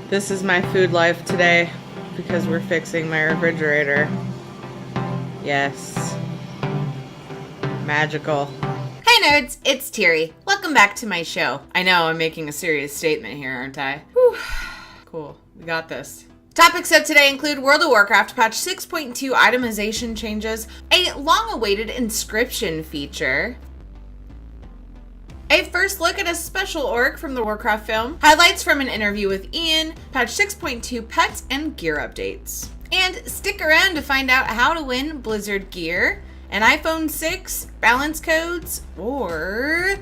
This is my food life today because we're fixing my refrigerator. Yes. Magical. Hey nerds, it's Tiri. Welcome back to my show. I know I'm making a serious statement here, aren't I? Whew. Cool, we got this. Topics of today include World of Warcraft patch 6.2 itemization changes, a long-awaited inscription feature, a first look at a special orc from the Warcraft film, highlights from an interview with Ian, patch 6.2 pets and gear updates. And stick around to find out how to win Blizzard gear, an iPhone 6, balance codes, or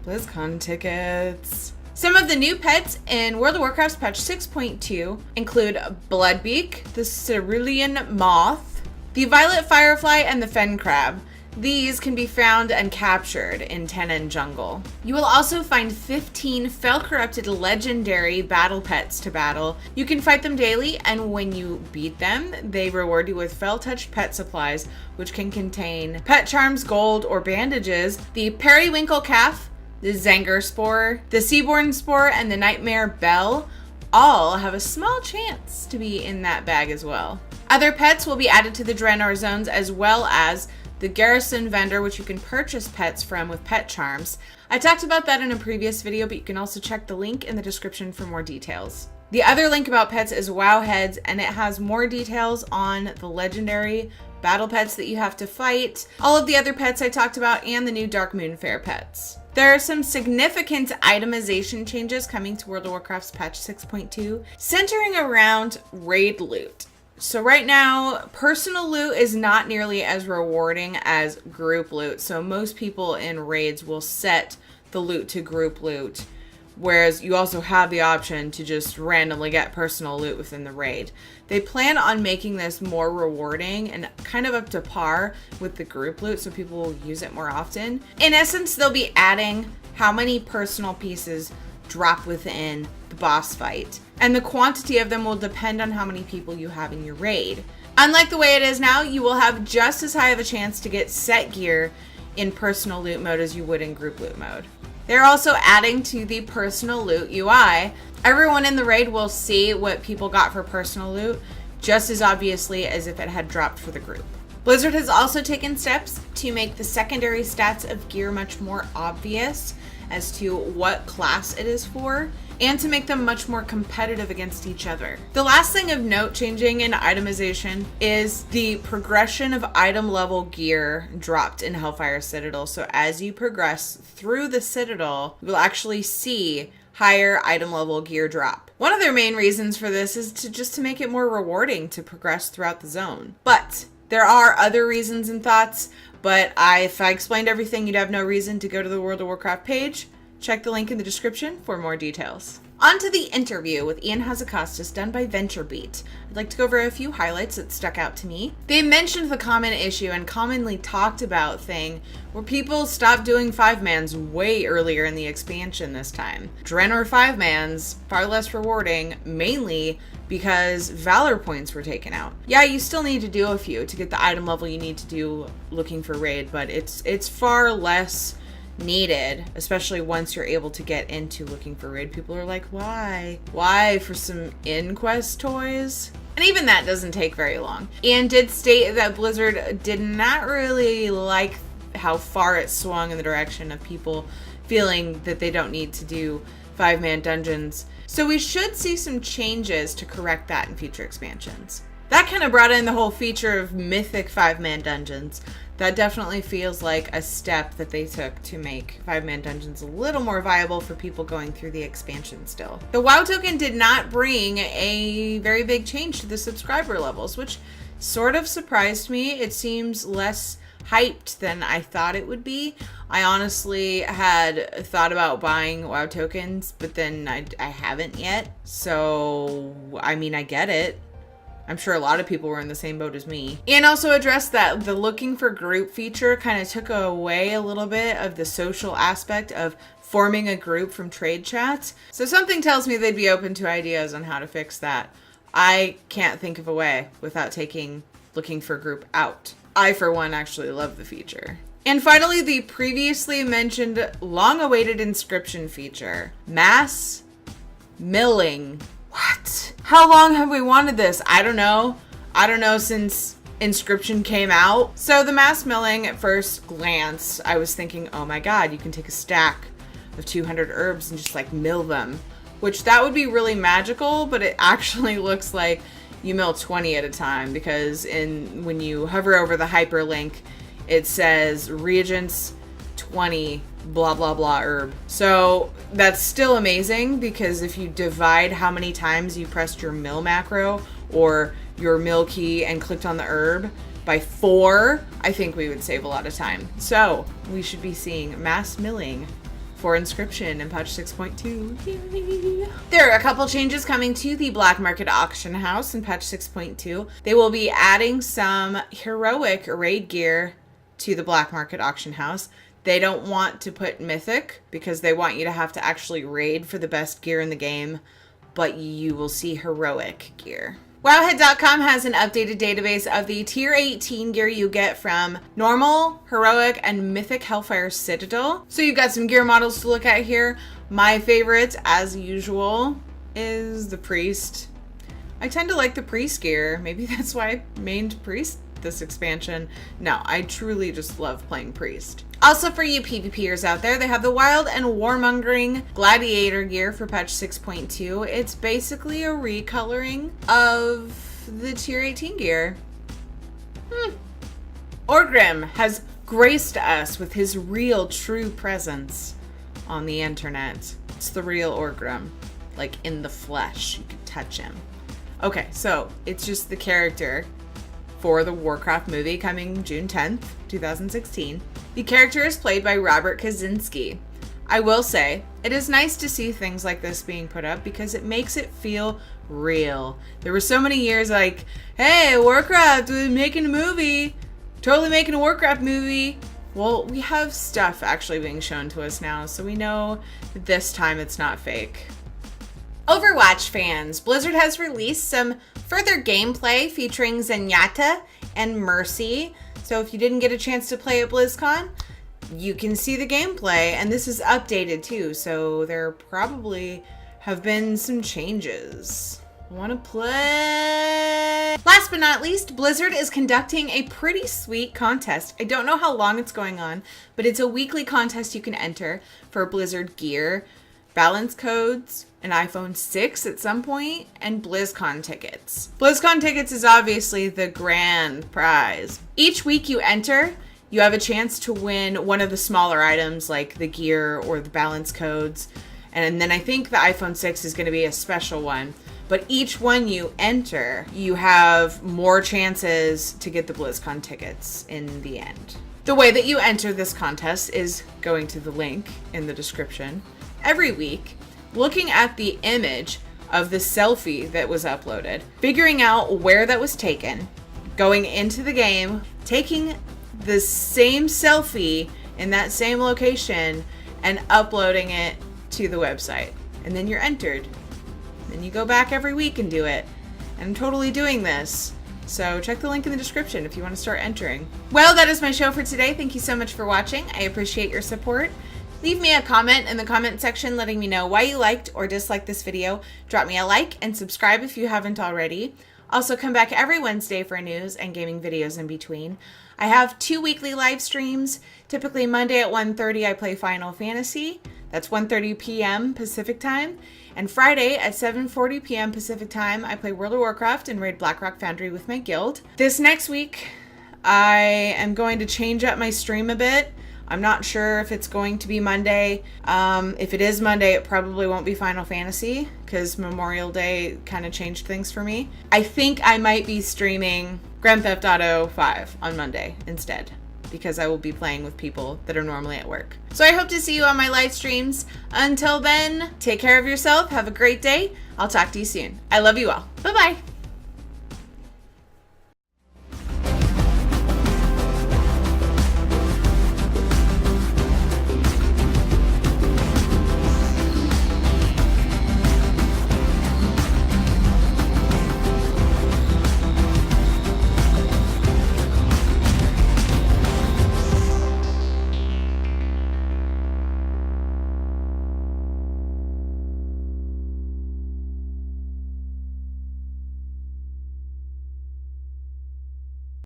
Blizzcon tickets. Some of the new pets in World of Warcraft's patch 6.2 include Bloodbeak, the cerulean moth, the violet firefly, and the fen crab. These can be found and captured in Tenon Jungle. You will also find 15 fel-corrupted legendary battle pets to battle. You can fight them daily, and when you beat them, they reward you with fel-touched pet supplies, which can contain pet charms, gold, or bandages, the periwinkle calf, the Zenger spore, the seaborn spore, and the nightmare bell all have a small chance to be in that bag as well. Other pets will be added to the Draenor zones, as well as the Garrison vendor, which you can purchase pets from with pet charms. I talked about that in a previous video, but you can also check the link in the description for more details. The other link about pets is Wowheads, and it has more details on the legendary battle pets that you have to fight, all of the other pets I talked about, and the new Dark Moon Fair pets. There are some significant itemization changes coming to World of Warcraft's patch 6.2, centering around raid loot. So right now, personal loot is not nearly as rewarding as group loot. So most people in raids will set the loot to group loot, whereas you also have the option to just randomly get personal loot within the raid. They plan on making this more rewarding and kind of up to par with the group loot, so people will use it more often. In essence, they'll be adding how many personal pieces drop within the boss fight, and the quantity of them will depend on how many people you have in your raid. Unlike the way it is now, you will have just as high of a chance to get set gear in personal loot mode as you would in group loot mode. They're also adding to the personal loot UI. Everyone in the raid will see what people got for personal loot just as obviously as if it had dropped for the group. Blizzard has also taken steps to make the secondary stats of gear much more obvious as to what class it is for, and to make them much more competitive against each other. The last thing of note changing in itemization is the progression of item level gear dropped in Hellfire Citadel. So as you progress through the Citadel, you will actually see higher item level gear drop. One of their main reasons for this is to make it more rewarding to progress throughout the zone. But there are other reasons and thoughts, but if I explained everything, you'd have no reason to go to the World of Warcraft page. Check the link in the description for more details. On to the interview with Ian Hazzikostas done by VentureBeat. I'd like to go over a few highlights that stuck out to me. They mentioned the common issue and commonly talked about thing where people stopped doing 5-mans way earlier in the expansion this time. Draenor 5-mans, far less rewarding, mainly because Valor points were taken out. Yeah, you still need to do a few to get the item level you need to do looking for raid, but it's far less needed, especially once you're able to get into looking for raid. People are like, why for some in-quest toys? And even that doesn't take very long. Ian did state that Blizzard did not really like how far it swung in the direction of people feeling that they don't need to do 5-man dungeons. So we should see some changes to correct that in future expansions. That kind of brought in the whole feature of mythic 5-man dungeons. That definitely feels like a step that they took to make 5-man dungeons a little more viable for people going through the expansion still. The WoW token did not bring a very big change to the subscriber levels, which sort of surprised me. It seems less hyped than I thought it would be. I honestly had thought about buying WoW tokens, but then I haven't yet. So, I mean, I get it. I'm sure a lot of people were in the same boat as me. And also addressed that the looking for group feature kind of took away a little bit of the social aspect of forming a group from trade chats. So something tells me they'd be open to ideas on how to fix that. I can't think of a way without taking looking for group out. I, for one, actually love the feature. And finally, the previously mentioned long-awaited inscription feature. Mass milling. What? How long have we wanted this? I don't know. I don't know since Inscription came out. So the mass milling, at first glance, I was thinking, oh my god, you can take a stack of 200 herbs and just like mill them. Which that would be really magical, but it actually looks like you mill 20 at a time, because when you hover over the hyperlink, it says reagents 20 blah blah blah herb. So that's still amazing, because if you divide how many times you pressed your mill macro or your mill key and clicked on the herb by 4, I think we would save a lot of time. So we should be seeing mass milling for Inscription in patch 6.2. Yay. There are a couple changes coming to the Black Market Auction House in patch 6.2. They will be adding some heroic raid gear to the Black Market Auction House. They don't want to put mythic because they want you to have to actually raid for the best gear in the game, but you will see heroic gear. Wowhead.com has an updated database of the tier 18 gear you get from normal, heroic, and mythic Hellfire Citadel. So you've got some gear models to look at here. My favorite, as usual, is the Priest. I tend to like the Priest gear. Maybe that's why I mained Priest this expansion. No, I truly just love playing Priest. Also for you PvPers out there, they have the Wild and Warmongering Gladiator gear for patch 6.2. It's basically a recoloring of the tier 18 gear. Orgrim has graced us with his real true presence on the internet. It's the real Orgrim, like in the flesh. You can touch him. Okay, so it's just the character for the Warcraft movie coming June 10th, 2016. The character is played by Robert Kaczynski. I will say, it is nice to see things like this being put up because it makes it feel real. There were so many years like, hey, Warcraft, we're making a movie. Totally making a Warcraft movie. Well, we have stuff actually being shown to us now, so we know that this time it's not fake. Overwatch fans, Blizzard has released some further gameplay featuring Zenyatta and Mercy. So if you didn't get a chance to play at BlizzCon, you can see the gameplay, and this is updated too, so there probably have been some changes. Want to play? Last but not least, Blizzard is conducting a pretty sweet contest. I don't know how long it's going on, but it's a weekly contest you can enter for Blizzard gear, balance codes, an iPhone 6 at some point, and BlizzCon tickets. BlizzCon tickets is obviously the grand prize. Each week you enter, you have a chance to win one of the smaller items like the gear or the balance codes. And then I think the iPhone 6 is going to be a special one. But each one you enter, you have more chances to get the BlizzCon tickets in the end. The way that you enter this contest is going to the link in the description. Every week, looking at the image of the selfie that was uploaded, figuring out where that was taken, going into the game, taking the same selfie in that same location and uploading it to the website. And then you're entered. Then you go back every week and do it. And I'm totally doing this. So check the link in the description if you want to start entering. Well, that is my show for today. Thank you so much for watching. I appreciate your support. Leave me a comment in the comment section letting me know why you liked or disliked this video. Drop me a like and subscribe if you haven't already. Also, come back every Wednesday for news and gaming videos in between. I have 2 weekly live streams. Typically Monday at 1:30 I play Final Fantasy. That's 1:30 p.m. Pacific time. And Friday at 7:40 p.m. Pacific time I play World of Warcraft and raid Blackrock Foundry with my guild. This next week I am going to change up my stream a bit. I'm not sure if it's going to be Monday. If it is Monday, it probably won't be Final Fantasy because Memorial Day kind of changed things for me. I think I might be streaming Grand Theft Auto 5 on Monday instead because I will be playing with people that are normally at work. So I hope to see you on my live streams. Until then, take care of yourself. Have a great day. I'll talk to you soon. I love you all. Bye-bye.